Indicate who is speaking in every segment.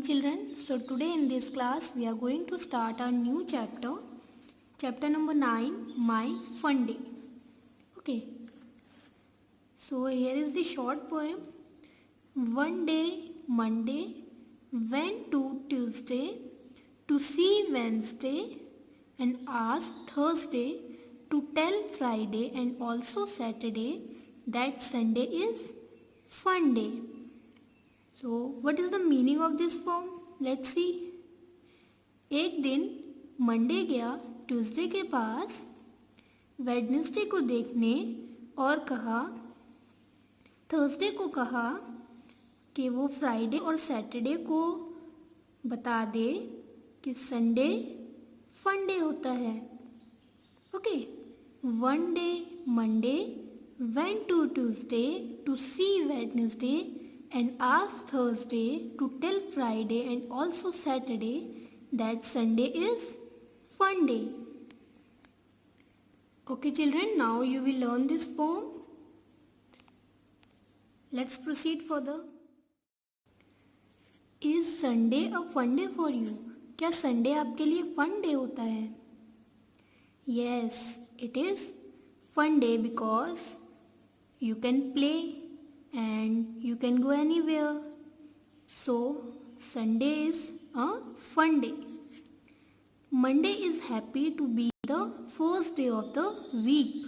Speaker 1: children. So today in this class we are going to start a new chapter number 9, My Fun Day. Okay. So here is the short poem. One day Monday went to Tuesday to see Wednesday and asked Thursday to tell Friday and also Saturday that Sunday is fun day. So what is the meaning of this poem? Let's see. एक दिन Monday गया Tuesday के पास Wednesday को देखने और कहा Thursday को कहा कि वो फ्राइडे और सैटरडे को बता दे कि संडे फन डे होता है. Okay. One day Monday went to Tuesday to see Wednesday and asked Thursday to tell Friday and also Saturday that Sunday is fun day. Okay children, now you will learn this poem. Let's proceed further. Is Sunday a fun day for you? क्या Sunday आपके लिए fun day होता है? Yes, it is fun day because you can play and you can go anywhere. So Sunday is a fun day. Monday is happy to be the first day of the week.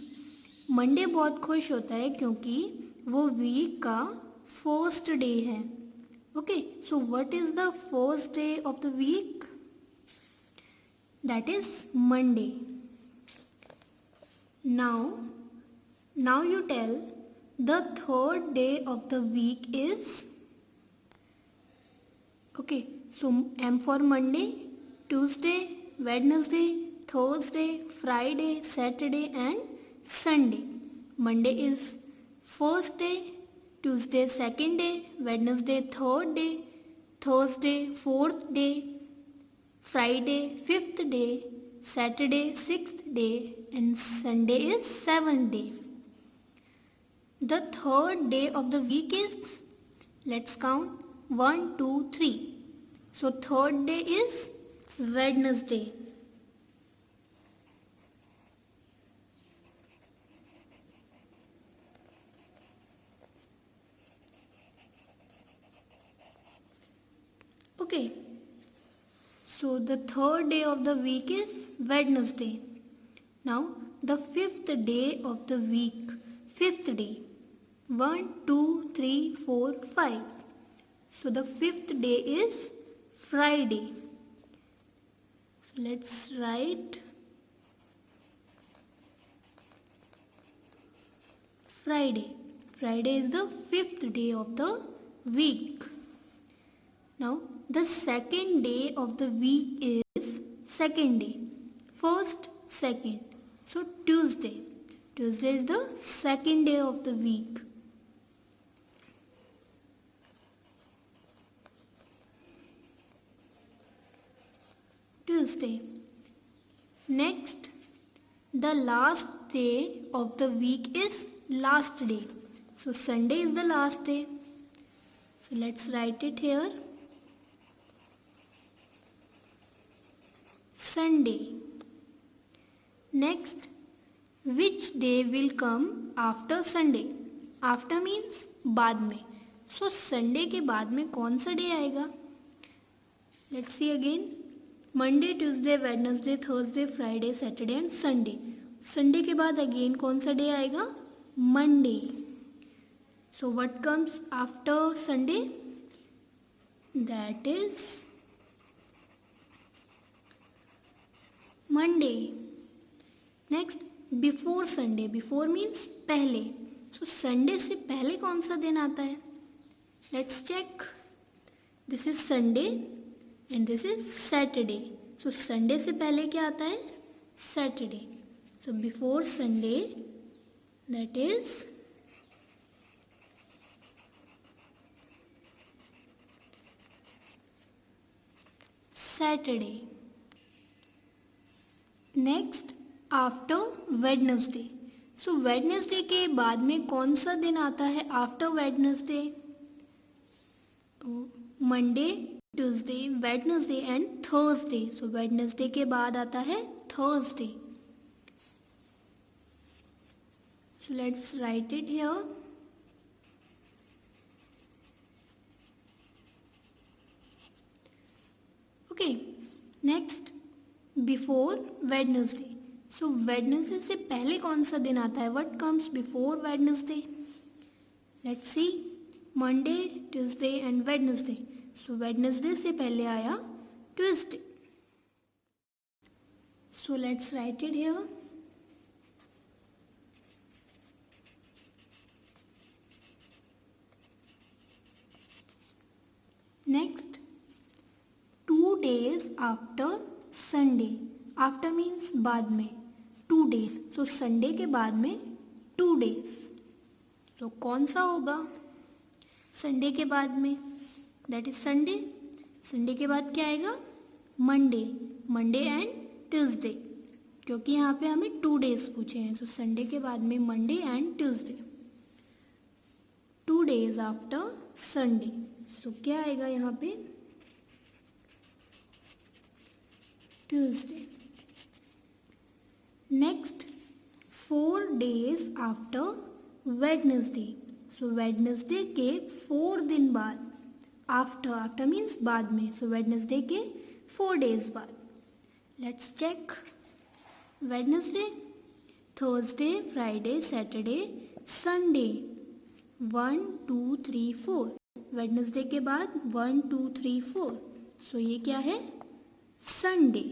Speaker 1: Monday बहुत खुश होता है क्योंकि वो week का first day है. Okay, so what is the first day of the week? That is Monday. Now you tell the third day of the week is. Okay, so M for Monday, Tuesday, Wednesday, Thursday, Friday, Saturday and Sunday. Monday is first day, Tuesday second day, Wednesday third day, Thursday fourth day, Friday fifth day, Saturday sixth day and Sunday is seventh day. The third day of the week is, let's count, 1, 2, 3. So third day is Wednesday. Okay. So the third day of the week is Wednesday. Now the fifth day of the week, fifth day. 1, 2, 3, 4, 5. So the fifth day is Friday. So let's write Friday. Friday is the fifth day of the week. Now the second day of the week is second day. First, second. So Tuesday. Tuesday is the second day of the week. Tuesday. Next, the last day of the week is last day. So Sunday is the last day. So let's write it here. Sunday. Next, which day will come after Sunday? After means बाद में. So Sunday के बाद में कौन सा day आएगा? Let's see again. Monday, Tuesday, Wednesday, Thursday, Friday, Saturday and Sunday. Sunday के बाद again कौन सा डे आएगा? Monday. So what comes after Sunday? That is Monday. Next, before Sunday. Before means पहले. So Sunday से पहले कौन सा दिन आता है? Let's check. This is Sunday and this is Saturday. So Sunday से पहले क्या आता है? Saturday. So before Sunday, that is Saturday. Next, after Wednesday. So Wednesday के बाद में कौन सा दिन आता है after Wednesday? तो Monday, Tuesday, Wednesday and Thursday. So Wednesday के बाद आता है Thursday. So let's write it here. Okay, next before Wednesday. So Wednesday से पहले कौन सा दिन आता है? What comes before Wednesday? Let's see. Monday, Tuesday and Wednesday. So Wednesday से पहले आया Tuesday. So let's write it here. Next 2 days after Sunday. After means बाद में. 2 days. सो संडे के बाद में 2 days. तो कौन सा होगा संडे के बाद में? That is Sunday. संडे के बाद क्या आएगा? मंडे. मंडे एंड ट्यूसडे, क्योंकि यहाँ पे हमें 2 days पूछे हैं. सो संडे के बाद में Monday and Tuesday. 2 days after Sunday. So क्या आएगा यहाँ पे? Tuesday. Next 4 days after Wednesday. So Wednesday के 4 दिन बाद. आफ्टर, आफ्टर मीन्स बाद में. सो वेडनेसडे के 4 days बाद. Let's check. Wednesday, Thursday, Friday, Saturday, Sunday. 1 2 3 4. Wednesday के बाद 1 2 3 4. सो ये क्या है? Sunday.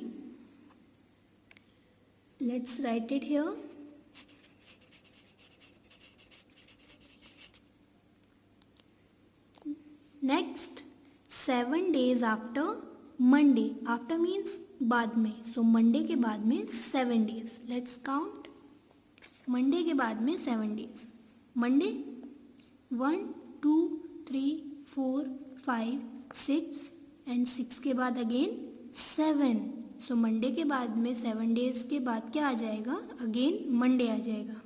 Speaker 1: Let's write it here. Next 7 days after Monday. After means बाद में. सो मंडे के बाद में 7 days. Let's count. मंडे के बाद में 7 days. मंडे 1 2 3 4 5 6 एंड 6 के बाद अगेन 7. सो मंडे के बाद में 7 days के बाद क्या आ जाएगा? अगेन मंडे आ जाएगा.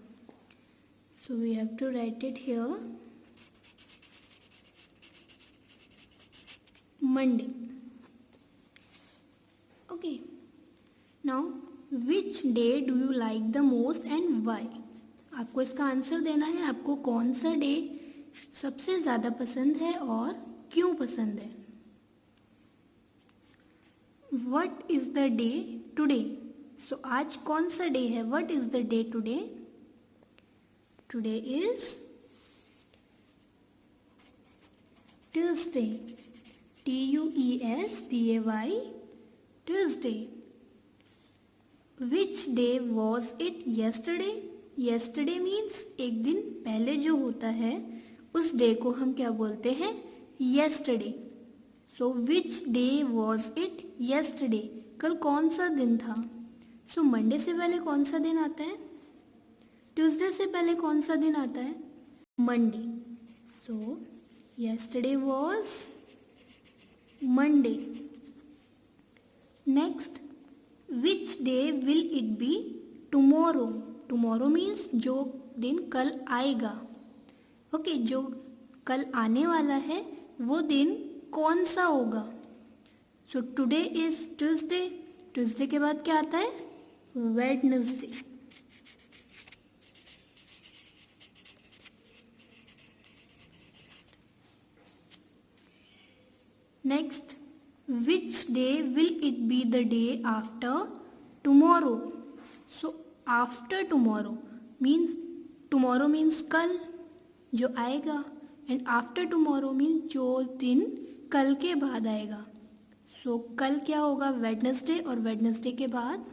Speaker 1: So we have to write it here. Monday. Okay, now which day do you like the most and why? आपको इसका आंसर देना है. आपको कौन सा डे सबसे ज़्यादा पसंद है और क्यों पसंद है? What is the day today? So आज कौन सा डे है? What is the day today? Today is Tuesday. TUESDAY, Tuesday. Which day was it yesterday? Yesterday means एक दिन पहले जो होता है उस डे को हम क्या बोलते हैं? yesterday. So which day was it yesterday? कल कौन सा दिन था? So मंडे से पहले कौन सा दिन आता है? ट्यूसडे से पहले कौन सा दिन आता है? Monday. So yesterday was Monday. Next, which day will it be tomorrow? Tomorrow means जो दिन कल आएगा. ओके, जो कल आने वाला है वो दिन कौन सा होगा? So today is Tuesday. Tuesday के बाद क्या आता है? Wednesday. Next, which day will it be the day after tomorrow? So after tomorrow means कल जो आएगा, and after tomorrow means जो दिन कल के बाद आएगा. So कल क्या होगा? वेडनेसडे, और वेडनेसडे के बाद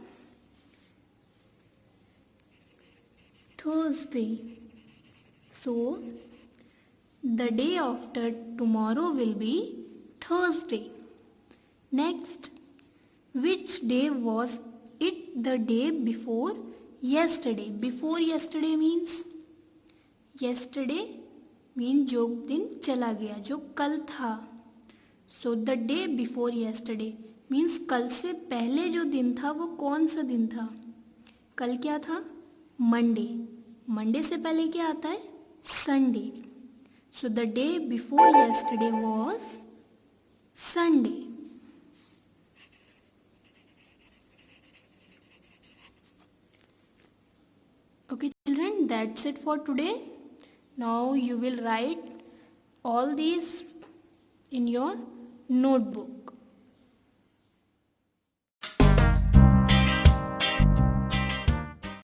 Speaker 1: Thursday. So the day after tomorrow will be Thursday. Next, which day was it the day before yesterday? Before yesterday means जो दिन चला गया, जो कल था. So the day before yesterday means कल से पहले जो दिन था वो कौन सा दिन था? कल क्या था? मंडे. मंडे से पहले क्या आता है? Sunday. So the day before yesterday was Sunday. Okay children, that's it for today. Now you will write all these in your notebook.